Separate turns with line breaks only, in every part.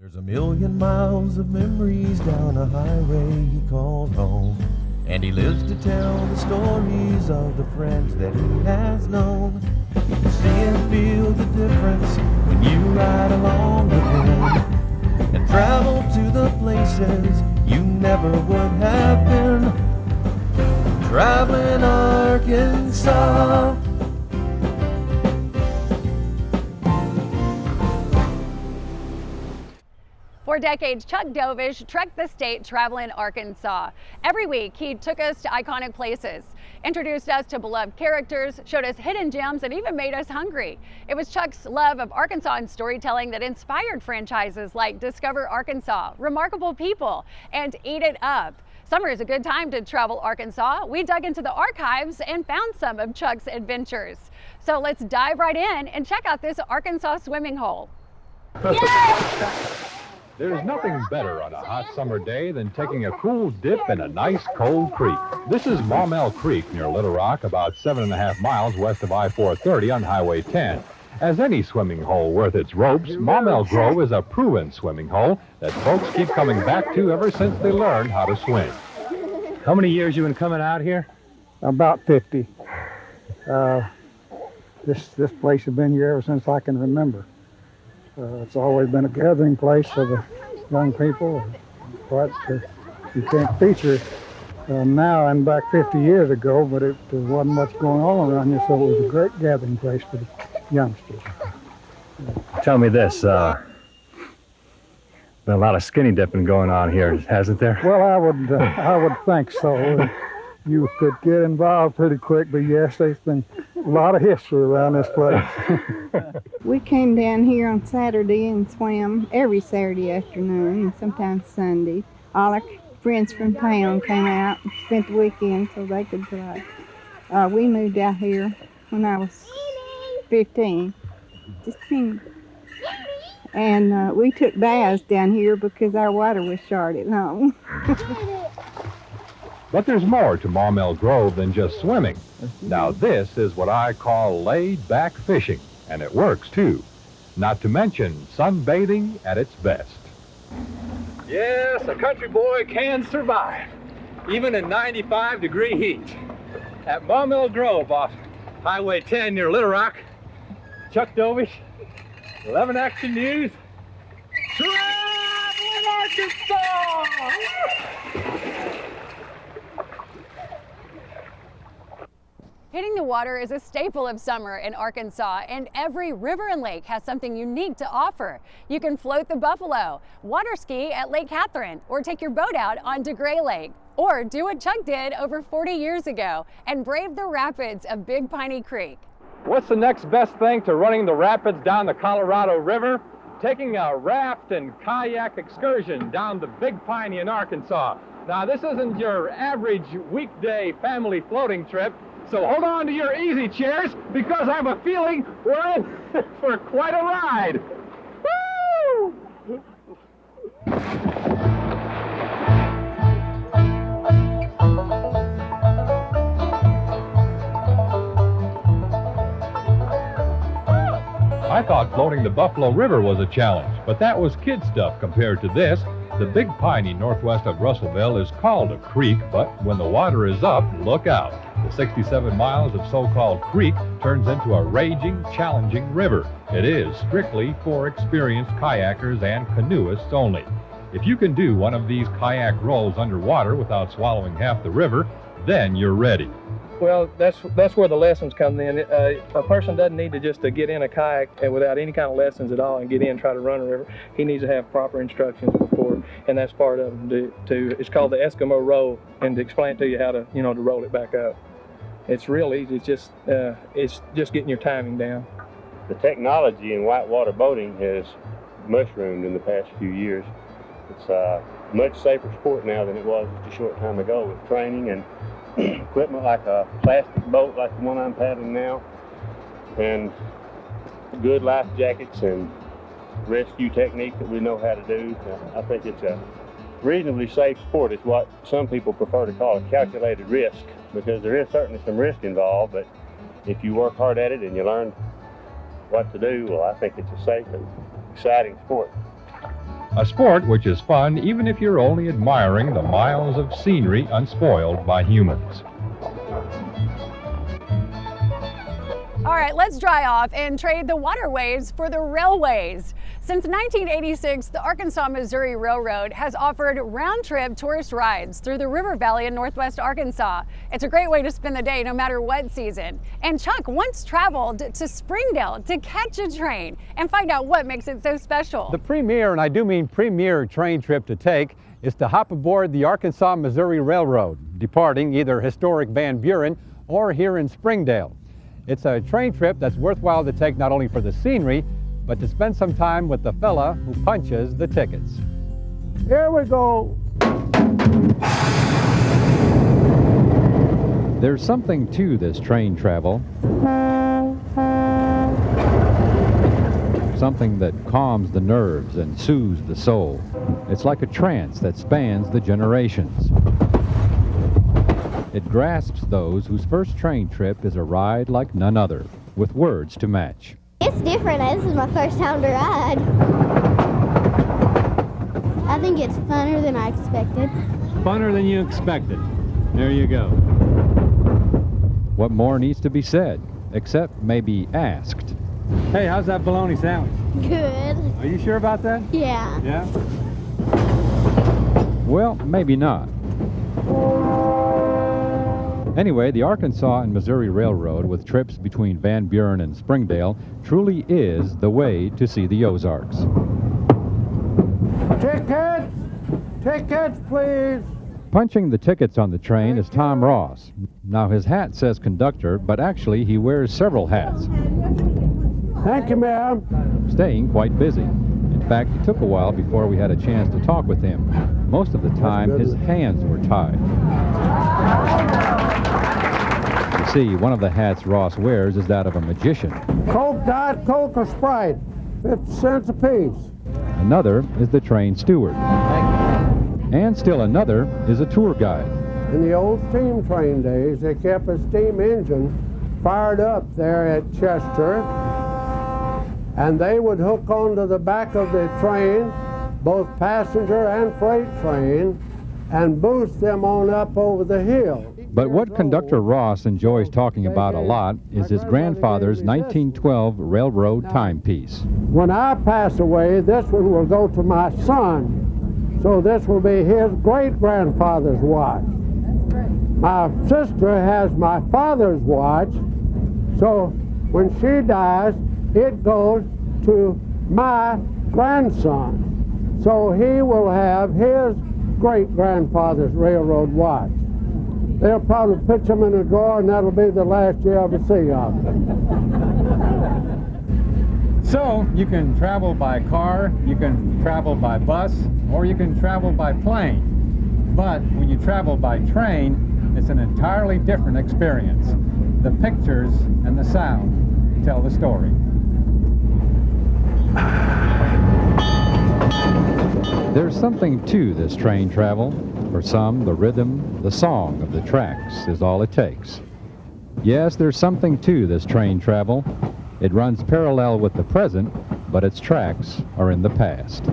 There's a million miles of memories down a highway he calls home, and he lives to tell the stories of the friends that he has known. You see and feel the difference when you ride along with him and travel to the places you never would have been. Travelin Arkansas.
For decades, Chuck Dovish trekked the state traveling Arkansas. Every week, he took us to iconic places, introduced us to beloved characters, showed us hidden gems, and even made us hungry. It was Chuck's love of Arkansas and storytelling that inspired franchises like Discover Arkansas, Remarkable People, and Eat It Up. Summer is a good time to travel Arkansas. We dug into the archives and found some of Chuck's adventures. So let's dive right in and check out this Arkansas swimming hole.
There's nothing better on a hot summer day than taking a cool dip in a nice cold creek. This is Maumelle Creek near Little Rock, about 7.5 miles west of I-430 on Highway 10. As any swimming hole worth its ropes, Maumelle Grove is a proven swimming hole that folks keep coming back to ever since they learned how to swim.
How many years you been coming out here?
About 50. This place has been here ever since I can remember. It's always been a gathering place for the young people, but you can't feature it now and back 50 years ago, but there wasn't much going on around here, so it was a great gathering place for the youngsters.
Tell me this, been a lot of skinny dipping going on here, hasn't there?
Well, I would think so. You could get involved pretty quick, but yes, there's been a lot of history around this place.
We came down here on Saturday and swam every Saturday afternoon and sometimes Sunday. All our friends from town came out and spent the weekend so they could play. We moved out here when I was 15, and we took baths down here because our water was short at home.
But there's more to Maumelle Grove than just swimming. Now this is what I call laid-back fishing, and it works too. Not to mention sunbathing at its best.
Yes, a country boy can survive, even in 95-degree heat. At Maumelle Grove off Highway 10 near Little Rock, Chuck Dovish, 11 Action News, Travelin Arkansas!
Hitting the water is a staple of summer in Arkansas, and every river and lake has something unique to offer. You can float the buffalo, water ski at Lake Catherine, or take your boat out on DeGray Lake, or do what Chuck did over 40 years ago and brave the rapids of Big Piney Creek.
What's the next best thing to running the rapids down the Colorado River? Taking a raft and kayak excursion down the Big Piney in Arkansas. Now, this isn't your average weekday family floating trip, so hold on to your easy chairs because I have a feeling we're in for quite a ride. Woo!
I thought floating the Buffalo River was a challenge, but that was kid stuff compared to this. The Big Piney northwest of Russellville is called a creek, but when the water is up, look out. The 67 miles of so-called creek turns into a raging, challenging river. It is strictly for experienced kayakers and canoeists only. If you can do one of these kayak rolls underwater without swallowing half the river, then you're ready.
Well, that's where the lessons come in. A person doesn't need to just to get in a kayak without any kind of lessons at all and get in and try to run a river. He needs to have proper instructions before, and that's part of them. It's called the Eskimo roll, and to explain to you how to to roll it back up. It's real easy. It's just getting your timing down.
The technology in whitewater boating has mushroomed in the past few years. It's a much safer sport now than it was just a short time ago with training and equipment like a plastic boat like the one I'm paddling now, and good life jackets and rescue technique that we know how to do. I think it's a reasonably safe sport. It's what some people prefer to call a calculated risk, because there is certainly some risk involved, but if you work hard at it and you learn what to do, well, I think it's a safe and exciting sport.
A sport which is fun even if you're only admiring the miles of scenery unspoiled by humans.
All right, let's dry off and trade the waterways for the railways. Since 1986, the Arkansas-Missouri Railroad has offered round-trip tourist rides through the river valley in northwest Arkansas. It's a great way to spend the day no matter what season. And Chuck once traveled to Springdale to catch a train and find out what makes it so special.
The premier, and I do mean premier, train trip to take is to hop aboard the Arkansas-Missouri Railroad, departing either historic Van Buren or here in Springdale. It's a train trip that's worthwhile to take not only for the scenery, but to spend some time with the fella who punches the tickets.
Here we go.
There's something to this train travel. Something that calms the nerves and soothes the soul. It's like a trance that spans the generations. It grasps those whose first train trip is a ride like none other, with words to match.
It's different. This is my first time to ride. I think it's funner than I expected.
Funner than you expected. There you go.
What more needs to be said, except maybe asked?
Hey, how's that bologna sandwich?
Good.
Are you sure about that?
Yeah.
Yeah?
Well, maybe not. Anyway, the Arkansas and Missouri Railroad, with trips between Van Buren and Springdale, truly is the way to see the Ozarks.
Tickets! Tickets, please!
Punching the tickets on the train is Tom Ross. Now, his hat says conductor, but actually he wears several hats,
Thank you, ma'am.
staying quite busy. In fact, it took a while before we had a chance to talk with him. Most of the time, his hands were tied. You see, one of the hats Ross wears is that of a magician.
Coke, Diet Coke, or Sprite, 50 cents apiece.
Another is the train steward. And still another is a tour guide.
In the old steam train days, they kept a steam engine fired up there at Chester, and they would hook onto the back of the train, both passenger and freight train, and boost them on up over the hill.
But what Conductor Ross enjoys talking about a lot is his grandfather's 1912 railroad timepiece.
When I pass away, this one will go to my son. So this will be his great-grandfather's watch. My sister has my father's watch, so when she dies, it goes to my grandson. So he will have his great-grandfather's railroad watch. They'll probably pitch them in a drawer, and that'll be the last you ever see of them.
So, you can travel by car, you can travel by bus, or you can travel by plane. But when you travel by train, it's an entirely different experience. The pictures and the sound tell the story.
There's something to this train travel. For some, the rhythm, the song of the tracks is all it takes. Yes, there's something to this train travel. It runs parallel with the present, but its tracks are in the past.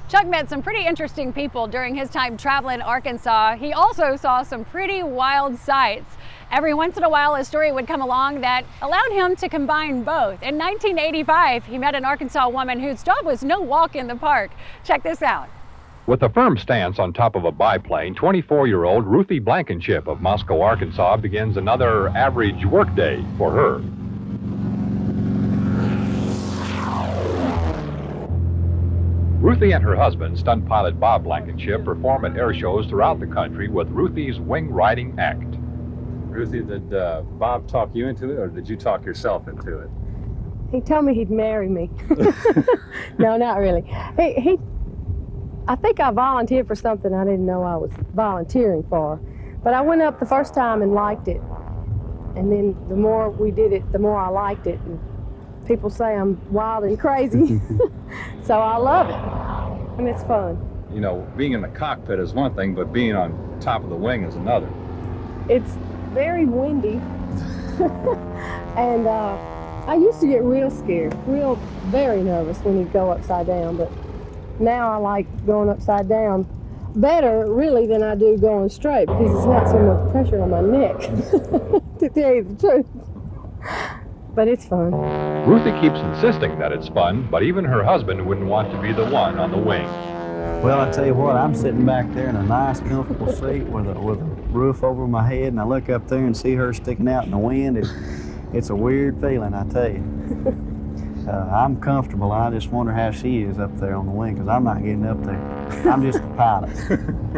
Chuck met some pretty interesting people during his time traveling Arkansas. He also saw some pretty wild sights. Every once in a while, a story would come along that allowed him to combine both. In 1985, he met an Arkansas woman whose job was no walk in the park. Check this out.
With a firm stance on top of a biplane, 24-year-old Ruthie Blankenship of Moscow, Arkansas begins another average workday for her. Ruthie and her husband, stunt pilot Bob Blankenship, perform at air shows throughout the country with Ruthie's wing riding act.
Ruthie, did Bob talk you into it, or did you talk yourself into it?
He told me he'd marry me. No, not really. I think I volunteered for something I didn't know I was volunteering for. But I went up the first time and liked it. And then the more we did it, the more I liked it. And people say I'm wild and crazy. So I love it. And it's fun.
You know, being in the cockpit is one thing, but being on top of the wing is another.
It's very windy. And I used to get real scared, very nervous when he'd go upside down, but now I like going upside down better, really, than I do going straight because it's not so much pressure on my neck, to tell you the truth. But it's fun.
Ruthie keeps insisting that it's fun, but even her husband wouldn't want to be the one on the wing.
Well, I tell you what, I'm sitting back there in a nice, comfortable seat with a roof over my head, and I look up there and see her sticking out in the wind. It's a weird feeling, I tell you. I'm comfortable. I just wonder how she is up there on the wing, because I'm not getting up there. I'm just a pilot.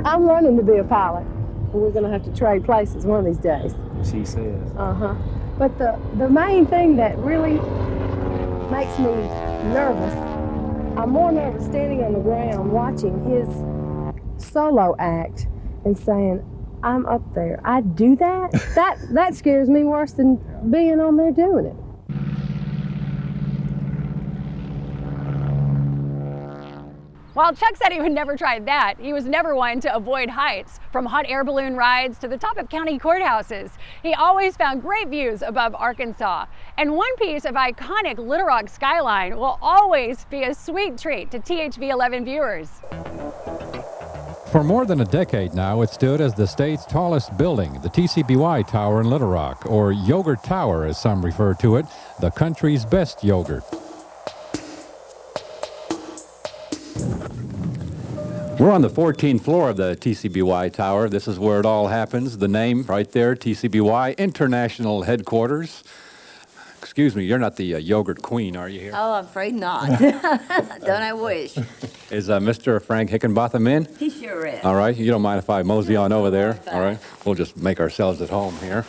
I'm learning to be a pilot. We're going to have to trade places one of these days.
She says.
Uh-huh. But the main thing that really makes me nervous, I'm more nervous standing on the ground watching his solo act and saying, I'm up there. I do that? That scares me worse than being on there doing it.
While Chuck said he would never try that, he was never one to avoid heights. From hot air balloon rides to the top of county courthouses, he always found great views above Arkansas. And one piece of iconic Little Rock skyline will always be a sweet treat to THV 11 viewers.
For more than a decade now, it stood as the state's tallest building, the TCBY Tower in Little Rock, or Yogurt Tower as some refer to it, the country's best yogurt. We're on the 14th floor of the TCBY Tower. This is where it all happens. The name right there, TCBY, International Headquarters. Excuse me, you're not the yogurt queen, are you here?
Oh, I'm afraid not. Don't I wish?
Is Mr. Frank Hickenbotham in?
He sure is.
All right, you don't mind if I mosey on over there? All right, we'll just make ourselves at home here.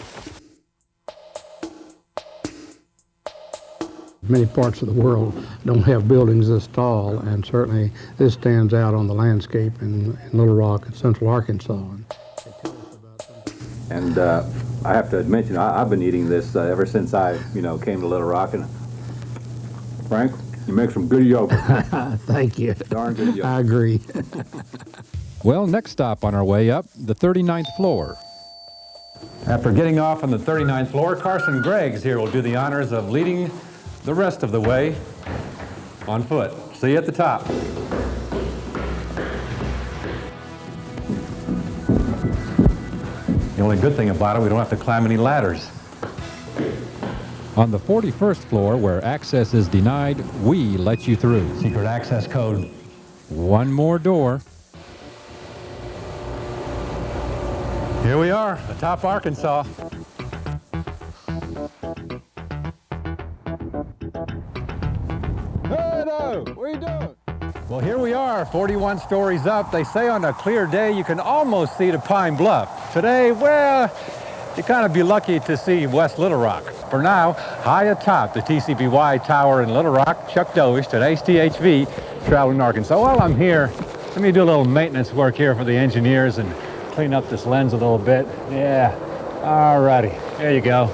Many parts of the world don't have buildings this tall, and certainly this stands out on the landscape in Little Rock and Central Arkansas.
And I have to mention, I've been eating this ever since I, came to Little Rock. And Frank, you make some good yogurt.
Thank you.
Darn good yogurt.
I agree.
Well, next stop on our way up, the 39th floor. After getting off on the 39th floor, Carson Greggs here will do the honors of leading the rest of the way on foot. See you at the top. The only good thing about it, we don't have to climb any ladders. On the 41st floor, where access is denied, we let you through. Secret access code. One more door. Here we are, atop Arkansas. Hello, what are you doing? Well, here we are, 41 stories up. They say on a clear day you can almost see the Pine Bluff. Today, well, you kind of be lucky to see West Little Rock. For now, high atop the TCBY Tower in Little Rock, Chuck Dovish, today's THV, Travelin Arkansas. While I'm here, let me do a little maintenance work here for the engineers and clean up this lens a little bit. Yeah, all righty, there you go.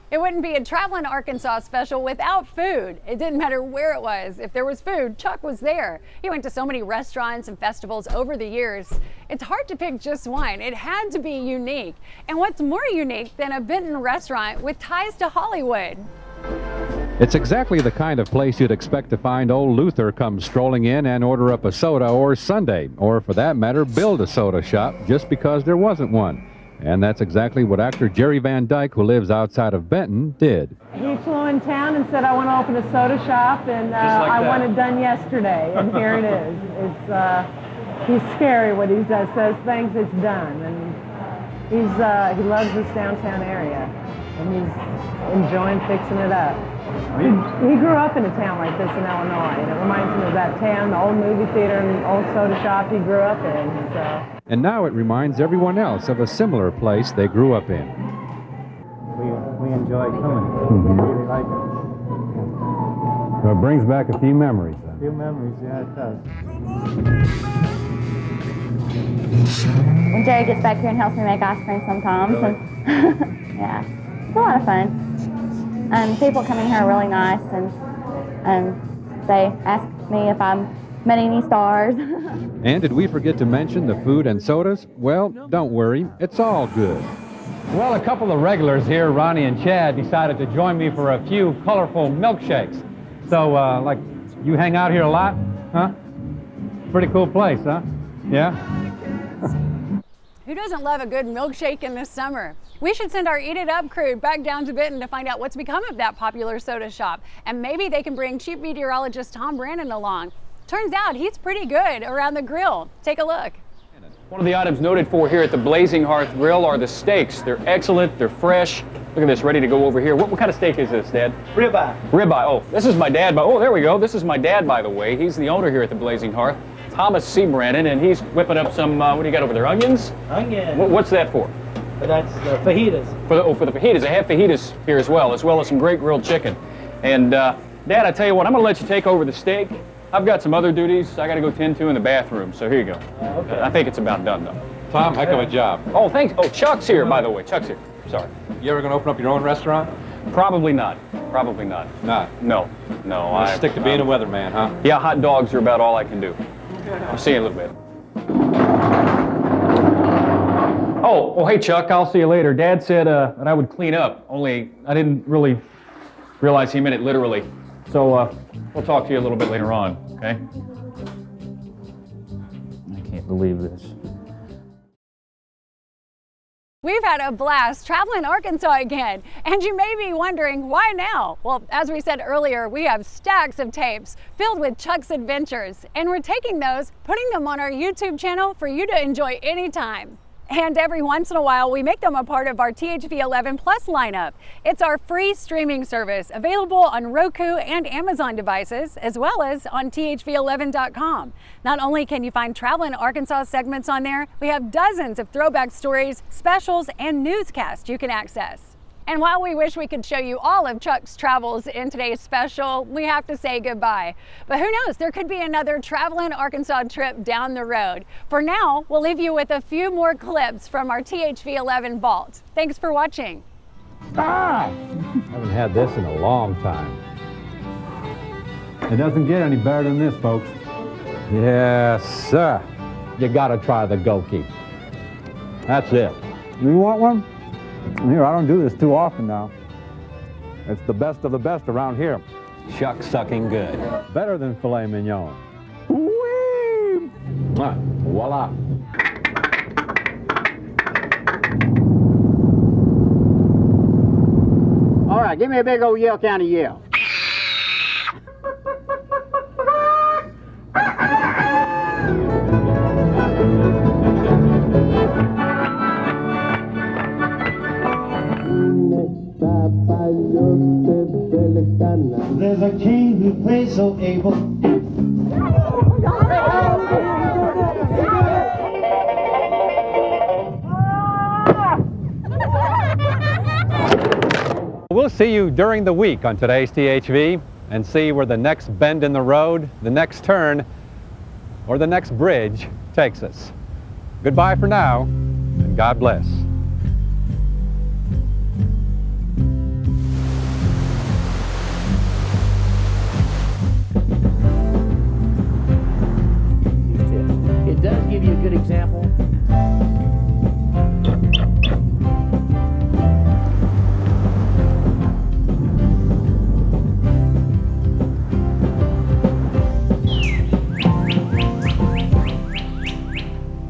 It wouldn't be a Travelin Arkansas special without food. It didn't matter where it was. If there was food, Chuck was there. He went to so many restaurants and festivals over the years. It's hard to pick just one. It had to be unique. And what's more unique than a Benton restaurant with ties to Hollywood?
It's exactly the kind of place you'd expect to find old Luther come strolling in and order up a soda or sundae, or for that matter, build a soda shop just because there wasn't one. And that's exactly what actor Jerry Van Dyke, who lives outside of Benton, did.
He flew in town and said, I want to open a soda shop, and I want it done yesterday, and here it is. He's scary what he does, says things, it's done. And he loves this downtown area, and he's enjoying fixing it up. He grew up in a town like this in Illinois, and it reminds him of that town, the old movie theater and old soda shop he grew up in. So.
And now it reminds everyone else of a similar place they grew up in.
We enjoy coming. We really like it.
So it brings back a few memories.
A few memories, yeah, it does.
When Jerry gets back here and helps me make ice cream sometimes. Really? And yeah, it's a lot of fun. People coming here are really nice, and they ask me if I'm met any stars.
And did we forget to mention the food and sodas? Well, don't worry, it's all good. Well, a couple of regulars here, Ronnie and Chad, decided to join me for a few colorful milkshakes. So, like, you hang out here a lot, huh? Pretty cool place, huh? Yeah?
Who doesn't love a good milkshake in the summer? We should send our Eat It Up crew back down to Benton to find out what's become of that popular soda shop. And maybe they can bring chief meteorologist Tom Brannon along. Turns out he's pretty good around the grill. Take a look.
One of the items noted for here at the Blazing Hearth Grill are the steaks. They're excellent, they're fresh. Look at this, ready to go over here. What kind of steak is this, Dad?
Ribeye.
Ribeye. Oh, this is my dad. Oh, there we go. This is my dad, by the way. He's the owner here at the Blazing Hearth, Thomas C. Brannon, and he's whipping up some, what do you got over there, onions?
Onion.
What's that for?
That's fajitas.
For the fajitas. I have fajitas here as well as some great grilled chicken. And Dad, I tell you what, I'm going to let you take over the steak. I've got some other duties I got to go tend to in the bathroom, so here you go.
Okay.
I think it's about done, though.
Tom, heck of a job.
Oh, thanks. Oh, Chuck's here, by the way. Chuck's here. Sorry.
You ever going to open up your own restaurant?
Probably not. Probably not.
Not?
No. No.
I stick to being a weatherman, huh?
Yeah, hot dogs are about all I can do. I'll see you in a little bit. Oh, hey, Chuck, I'll see you later. Dad said that I would clean up, only I didn't really realize he meant it literally. So we'll talk to you a little bit later on, okay? I can't believe this.
We've had a blast traveling Arkansas again, and you may be wondering why now? Well, as we said earlier, we have stacks of tapes filled with Chuck's adventures, and we're taking those, putting them on our YouTube channel for you to enjoy anytime. And every once in a while, we make them a part of our THV 11 Plus lineup. It's our free streaming service available on Roku and Amazon devices, as well as on THV11.com. Not only can you find Travelin Arkansas segments on there, we have dozens of throwback stories, specials, and newscasts you can access. And while we wish we could show you all of Chuck's travels in today's special, we have to say goodbye. But who knows, there could be another Travelin Arkansas trip down the road. For now, we'll leave you with a few more clips from our THV 11 vault. Thanks for watching.
Ah! Haven't had this in a long time. It doesn't get any better than this, folks. Yes, sir. You gotta try the Goki. That's it. You want one? Here, I don't do this too often now. It's the best of the best around here. Shuck sucking good. Better than filet mignon. Whee! Voila.
All right, give me a big old Yell County yell.
There's a king who plays so able.
We'll see you during the week on today's THV and see where the next bend in the road, the next turn, or the next bridge takes us. Goodbye for now, and God bless.